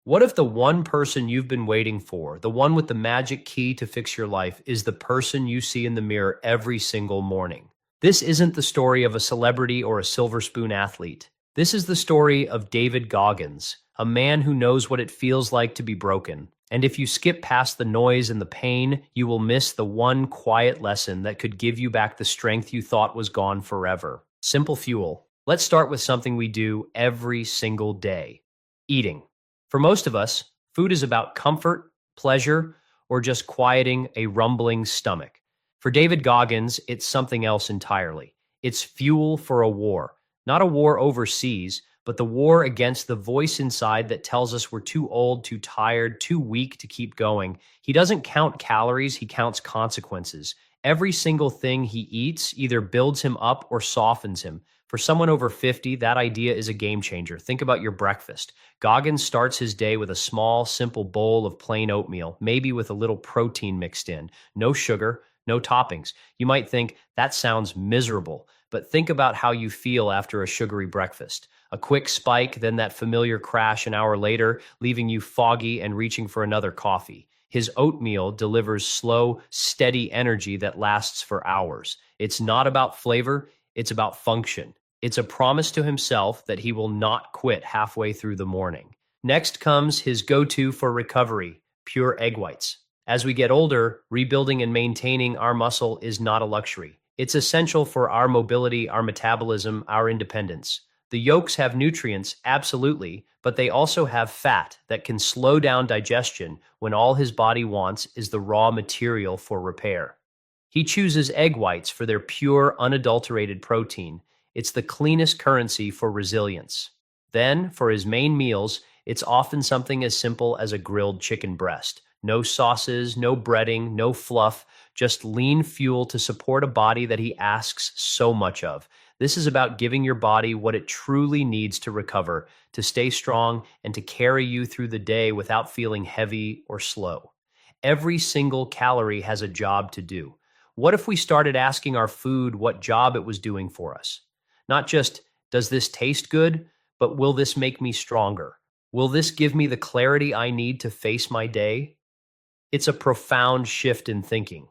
What if the one person you've been waiting for, the one with the magic key to fix your life, is the person you see in the mirror every single morning? This isn't the story of a celebrity or a silver spoon athlete. This is the story of David Goggins, a man who knows what it feels like to be broken. And if you skip past the noise and the pain, you will miss the one quiet lesson that could give you back the strength you thought was gone forever. Simple fuel. Let's start with something we do every single day: eating. For most of us, food is about comfort, pleasure, or just quieting a rumbling stomach. For David Goggins, it's something else entirely. It's fuel for a war. Not a war overseas, but the war against the voice inside that tells us we're too old, too tired, too weak to keep going. He doesn't count calories, he counts consequences. Every single thing he eats either builds him up or softens him. For someone over 50, that idea is a game changer. Think about your breakfast. Goggins starts his day with a small, simple bowl of plain oatmeal, maybe with a little protein mixed in. No sugar, no toppings. You might think, that sounds miserable, but think about how you feel after a sugary breakfast. A quick spike, then that familiar crash an hour later, leaving you foggy and reaching for another coffee. His oatmeal delivers slow, steady energy that lasts for hours. It's not about flavor, it's about function. It's a promise to himself that he will not quit halfway through the morning. Next comes his go-to for recovery: pure egg whites. As we get older, rebuilding and maintaining our muscle is not a luxury. It's essential for our mobility, our metabolism, our independence. The yolks have nutrients, absolutely, but they also have fat that can slow down digestion when all his body wants is the raw material for repair. He chooses egg whites for their pure, unadulterated protein. It's the cleanest currency for resilience. Then, for his main meals, it's often something as simple as a grilled chicken breast. No sauces, no breading, no fluff, just lean fuel to support a body that he asks so much of. This is about giving your body what it truly needs to recover, to stay strong, and to carry you through the day without feeling heavy or slow. Every single calorie has a job to do. What if we started asking our food what job it was doing for us? Not just, does this taste good, but will this make me stronger? Will this give me the clarity I need to face my day? It's a profound shift in thinking,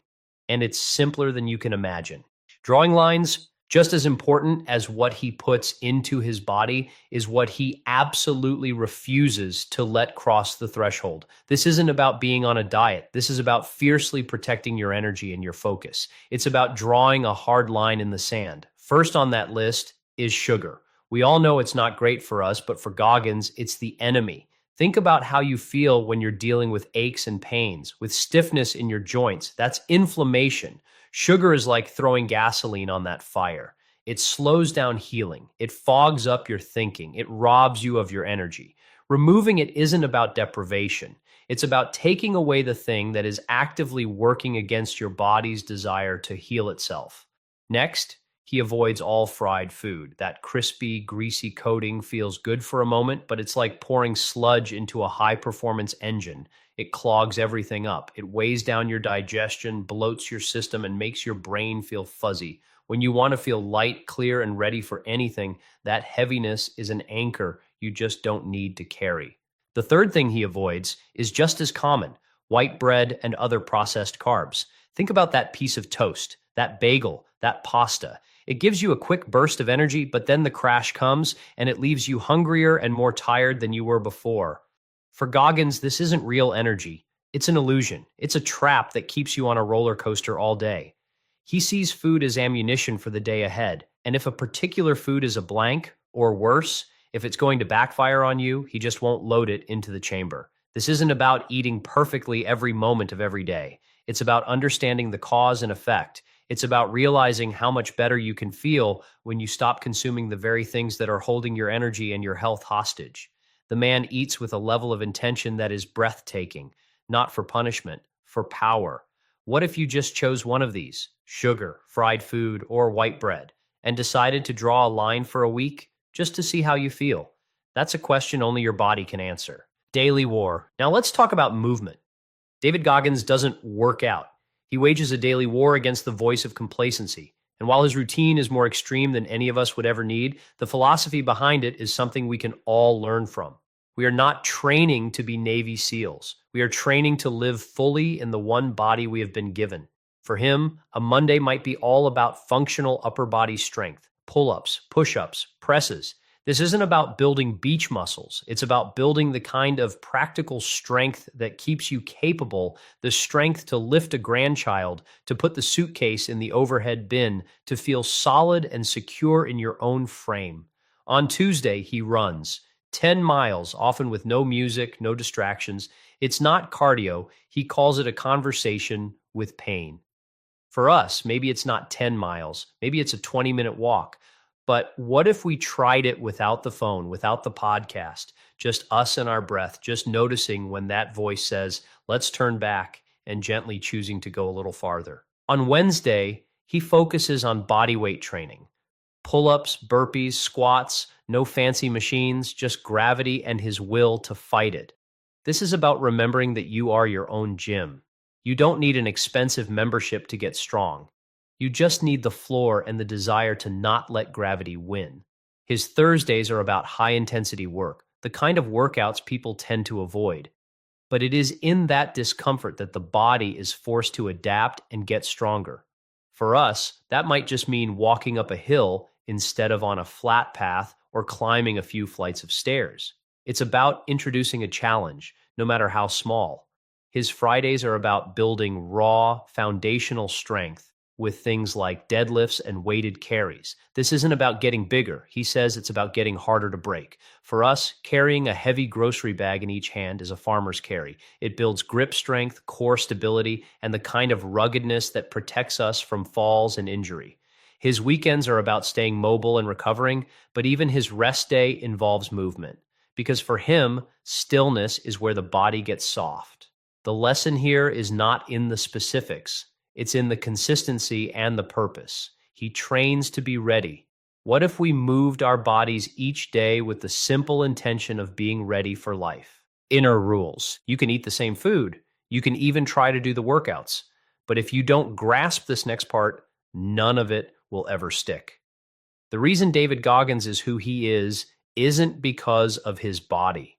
and it's simpler than you can imagine. Drawing lines, just as important as what he puts into his body, is what he absolutely refuses to let cross the threshold. This isn't about being on a diet. This is about fiercely protecting your energy and your focus. It's about drawing a hard line in the sand. First on that list is sugar. We all know it's not great for us, but for Goggins, it's the enemy. Think about how you feel when you're dealing with aches and pains, with stiffness in your joints. That's inflammation. Sugar is like throwing gasoline on that fire. It slows down healing. It fogs up your thinking. It robs you of your energy. Removing it isn't about deprivation. It's about taking away the thing that is actively working against your body's desire to heal itself. Next, he avoids all fried food. That crispy, greasy coating feels good for a moment, but it's like pouring sludge into a high-performance engine. It clogs everything up. It weighs down your digestion, bloats your system, and makes your brain feel fuzzy. When you want to feel light, clear, and ready for anything, that heaviness is an anchor you just don't need to carry. The third thing he avoids is just as common: white bread and other processed carbs. Think about that piece of toast, that bagel, that pasta. It gives you a quick burst of energy, but then the crash comes and it leaves you hungrier and more tired than you were before. For Goggins, this isn't real energy. It's an illusion. It's a trap that keeps you on a roller coaster all day. He sees food as ammunition for the day ahead, and if a particular food is a blank, or worse, if it's going to backfire on you, he just won't load it into the chamber. This isn't about eating perfectly every moment of every day. It's about understanding the cause and effect. It's about realizing how much better you can feel when you stop consuming the very things that are holding your energy and your health hostage. The man eats with a level of intention that is breathtaking, not for punishment, for power. What if you just chose one of these, sugar, fried food, or white bread, and decided to draw a line for a week just to see how you feel? That's a question only your body can answer. Daily war. Now let's talk about movement. David Goggins doesn't work out. He wages a daily war against the voice of complacency. And while his routine is more extreme than any of us would ever need, the philosophy behind it is something we can all learn from. We are not training to be Navy SEALs. We are training to live fully in the one body we have been given. For him, a Monday might be all about functional upper body strength, pull ups, push ups, presses. This isn't about building beach muscles. It's about building the kind of practical strength that keeps you capable, the strength to lift a grandchild, to put the suitcase in the overhead bin, to feel solid and secure in your own frame. On Tuesday, he runs 10 miles, often with no music, no distractions. It's not cardio. He calls it a conversation with pain. For us, maybe it's not 10 miles, maybe it's a 20-minute walk. But what if we tried it without the phone, without the podcast, just us and our breath, just noticing when that voice says, let's turn back, and gently choosing to go a little farther? On Wednesday, he focuses on body weight training. Pull-ups, burpees, squats, no fancy machines, just gravity and his will to fight it. This is about remembering that you are your own gym. You don't need an expensive membership to get strong. You just need the floor and the desire to not let gravity win. His Thursdays are about high-intensity work, the kind of workouts people tend to avoid. But it is in that discomfort that the body is forced to adapt and get stronger. For us, that might just mean walking up a hill instead of on a flat path or climbing a few flights of stairs. It's about introducing a challenge, no matter how small. His Fridays are about building raw, foundational strength with things like deadlifts and weighted carries. This isn't about getting bigger. He says it's about getting harder to break. For us, carrying a heavy grocery bag in each hand is a farmer's carry. It builds grip strength, core stability, and the kind of ruggedness that protects us from falls and injury. His weekends are about staying mobile and recovering, but even his rest day involves movement. Because for him, stillness is where the body gets soft. The lesson here is not in the specifics. It's in the consistency and the purpose. He trains to be ready. What if we moved our bodies each day with the simple intention of being ready for life? Inner rules. You can eat the same food. You can even try to do the workouts. But if you don't grasp this next part, none of it will ever stick. The reason David Goggins is who he is isn't because of his body.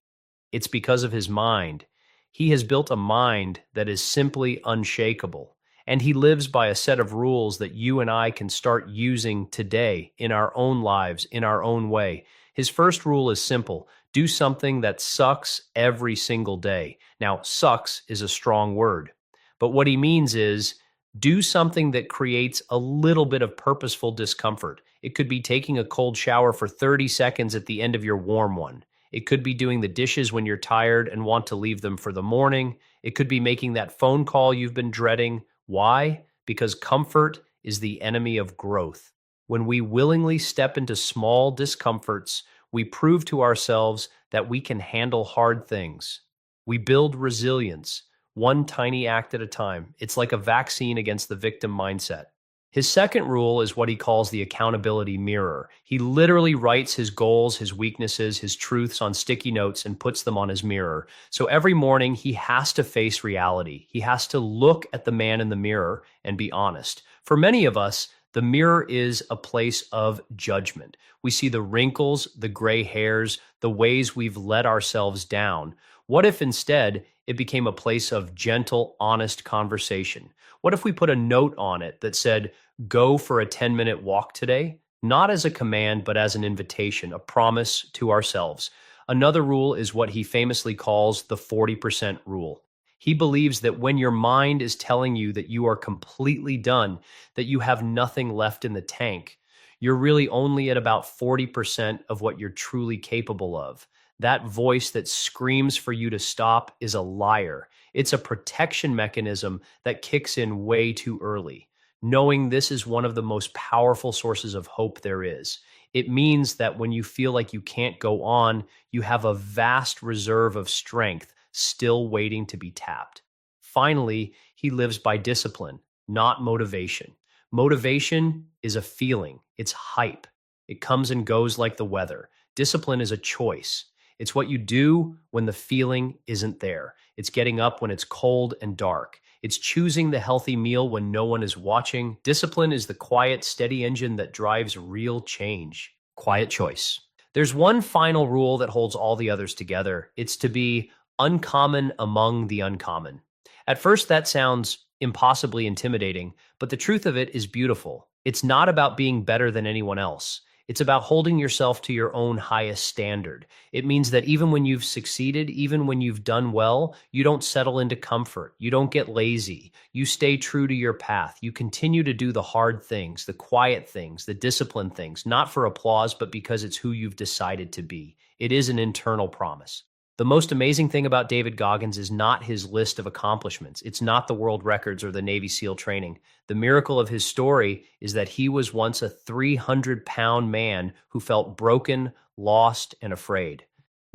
It's because of his mind. He has built a mind that is simply unshakable. And he lives by a set of rules that you and I can start using today in our own lives, in our own way. His first rule is simple. Do something that sucks every single day. Now, sucks is a strong word. But what he means is do something that creates a little bit of purposeful discomfort. It could be taking a cold shower for 30 seconds at the end of your warm one. It could be doing the dishes when you're tired and want to leave them for the morning. It could be making that phone call you've been dreading. Why? Because comfort is the enemy of growth. When we willingly step into small discomforts, we prove to ourselves that we can handle hard things. We build resilience, one tiny act at a time. It's like a vaccine against the victim mindset. His second rule is what he calls the accountability mirror. He literally writes his goals, his weaknesses, his truths on sticky notes and puts them on his mirror. So every morning he has to face reality. He has to look at the man in the mirror and be honest. For many of us, the mirror is a place of judgment. We see the wrinkles, the gray hairs, the ways we've let ourselves down. What if instead it became a place of gentle, honest conversation? What if we put a note on it that said, go for a 10-minute walk today? Not as a command, but as an invitation, a promise to ourselves. Another rule is what he famously calls the 40% rule. He believes that when your mind is telling you that you are completely done, that you have nothing left in the tank, you're really only at about 40% of what you're truly capable of. That voice that screams for you to stop is a liar. It's a protection mechanism that kicks in way too early. Knowing this is one of the most powerful sources of hope there is. It means that when you feel like you can't go on, you have a vast reserve of strength still waiting to be tapped. Finally, he lives by discipline, not motivation. Motivation is a feeling. It's hype. It comes and goes like the weather. Discipline is a choice. It's what you do when the feeling isn't there. It's getting up when it's cold and dark. It's choosing the healthy meal when no one is watching. Discipline is the quiet, steady engine that drives real change. Quiet choice. There's one final rule that holds all the others together. It's to be uncommon among the uncommon. At first, that sounds impossibly intimidating, but the truth of it is beautiful. It's not about being better than anyone else. It's about holding yourself to your own highest standard. It means that even when you've succeeded, even when you've done well, you don't settle into comfort. You don't get lazy. You stay true to your path. You continue to do the hard things, the quiet things, the disciplined things, not for applause, but because it's who you've decided to be. It is an internal promise. The most amazing thing about David Goggins is not his list of accomplishments. It's not the world records or the Navy SEAL training. The miracle of his story is that he was once a 300-pound man who felt broken, lost, and afraid.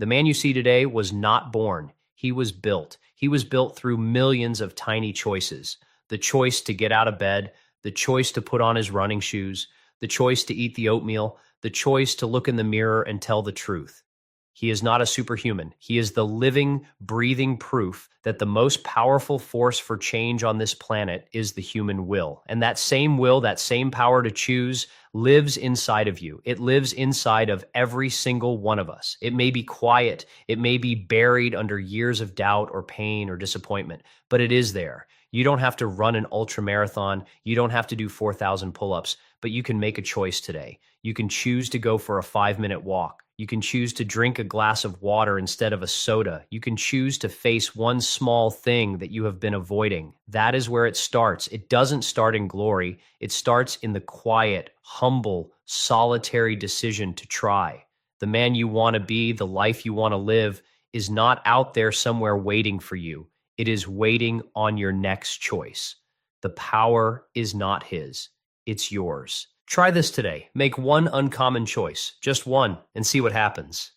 The man you see today was not born. He was built. He was built through millions of tiny choices. The choice to get out of bed, the choice to put on his running shoes, the choice to eat the oatmeal, the choice to look in the mirror and tell the truth. He is not a superhuman. He is the living, breathing proof that the most powerful force for change on this planet is the human will. And that same will, that same power to choose, lives inside of you. It lives inside of every single one of us. It may be quiet. It may be buried under years of doubt or pain or disappointment, but it is there. You don't have to run an ultra marathon. You don't have to do 4,000 pull-ups, but you can make a choice today. You can choose to go for a 5-minute walk. You can choose to drink a glass of water instead of a soda. You can choose to face one small thing that you have been avoiding. That is where it starts. It doesn't start in glory. It starts in the quiet, humble, solitary decision to try. The man you want to be, the life you want to live, is not out there somewhere waiting for you. It is waiting on your next choice. The power is not his. It's yours. Try this today. Make one uncommon choice, just one, and see what happens.